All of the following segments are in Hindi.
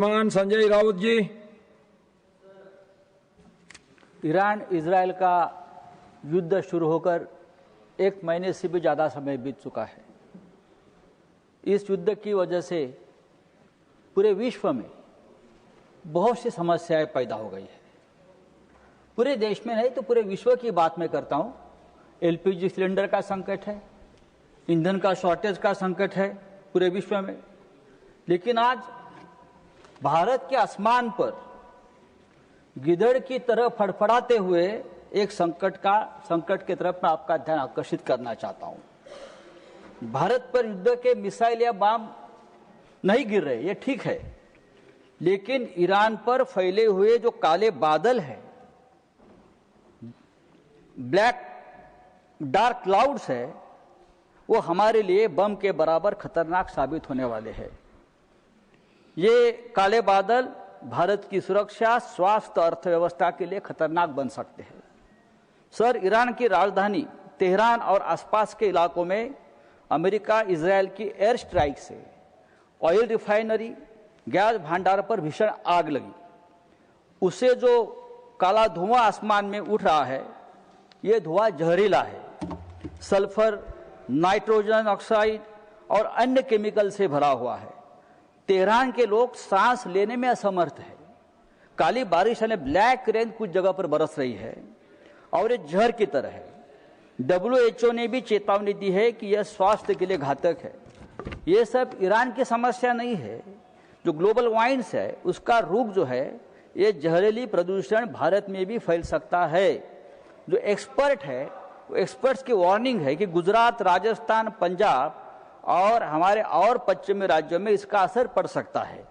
संजय राउत जी। ईरान इजरायल का युद्ध शुरू होकर 1 महीने से भी ज़्यादा समय बीत चुका है। इस युद्ध की वजह से पूरे विश्व में बहुत सी समस्याएं पैदा हो गई है। पूरे देश में नहीं तो पूरे विश्व की बात मैं करता हूँ। एलपीजी सिलेंडर का संकट है, ईंधन का शॉर्टेज का संकट है पूरे विश्व में। लेकिन आज भारत के आसमान पर गिद्धड़ की तरह फड़फड़ाते हुए एक संकट की तरफ मैं आपका ध्यान आकर्षित करना चाहता हूं। भारत पर युद्ध के मिसाइल या बम नहीं गिर रहे, ये ठीक है, लेकिन ईरान पर फैले हुए जो काले बादल हैं, ब्लैक डार्क क्लाउड्स है, वो हमारे लिए बम के बराबर खतरनाक साबित होने वाले हैं। ये काले बादल भारत की सुरक्षा, स्वास्थ्य, अर्थव्यवस्था के लिए खतरनाक बन सकते हैं। सर, ईरान की राजधानी तेहरान और आसपास के इलाकों में अमेरिका इजरायल की एयर स्ट्राइक से ऑयल रिफाइनरी, गैस भंडार पर भीषण आग लगी। उससे जो काला धुआं आसमान में उठ रहा है, ये धुआं जहरीला है। सल्फर, नाइट्रोजन ऑक्साइड और अन्य केमिकल से भरा हुआ है। तेहरान के लोग सांस लेने में असमर्थ है। काली बारिश यानी ब्लैक रेन कुछ जगह पर बरस रही है और ये जहर की तरह है। WHO ने भी चेतावनी दी है कि यह स्वास्थ्य के लिए घातक है। ये सब ईरान की समस्या नहीं है। जो ग्लोबल वार्मिंग है उसका रूप जो है, ये जहरीली प्रदूषण भारत में भी फैल सकता है। जो एक्सपर्ट है, वो एक्सपर्ट्स की वार्निंग है कि गुजरात, राजस्थान, पंजाब और हमारे और पश्चिमी राज्यों में इसका असर पड़ सकता है।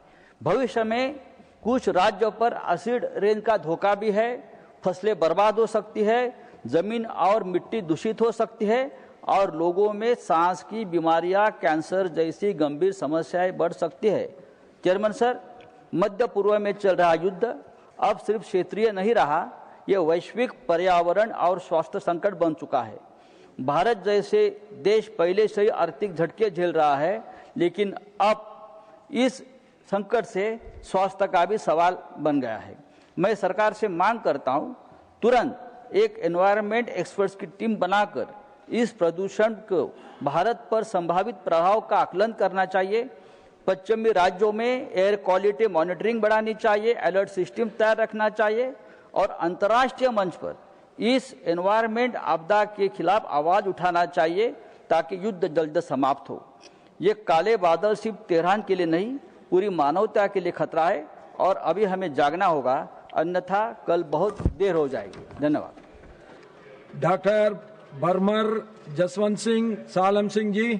भविष्य में कुछ राज्यों पर एसिड रेन का धोखा भी है। फसलें बर्बाद हो सकती है, जमीन और मिट्टी दूषित हो सकती है और लोगों में सांस की बीमारियां, कैंसर जैसी गंभीर समस्याएं बढ़ सकती है। चेयरमैन सर, मध्य पूर्व में चल रहा युद्ध अब सिर्फ क्षेत्रीय नहीं रहा, यह वैश्विक पर्यावरण और स्वास्थ्य संकट बन चुका है। भारत जैसे देश पहले से ही आर्थिक झटके झेल रहा है, लेकिन अब इस संकट से स्वास्थ्य का भी सवाल बन गया है। मैं सरकार से मांग करता हूं, तुरंत एक एनवायरनमेंट एक्सपर्ट्स की टीम बनाकर इस प्रदूषण को भारत पर संभावित प्रभाव का आकलन करना चाहिए। पश्चिमी राज्यों में एयर क्वालिटी मॉनिटरिंग बढ़ानी चाहिए, अलर्ट सिस्टम तैयार रखना चाहिए और अंतर्राष्ट्रीय मंच पर इस एनवायरनमेंट आपदा के खिलाफ आवाज उठाना चाहिए ताकि युद्ध जल्द समाप्त हो। ये काले बादल सिर्फ तेहरान के लिए नहीं, पूरी मानवता के लिए खतरा है और अभी हमें जागना होगा, अन्यथा कल बहुत देर हो जाएगी। धन्यवाद। डॉक्टर भरमर जसवंत सिंह सालम सिंह जी।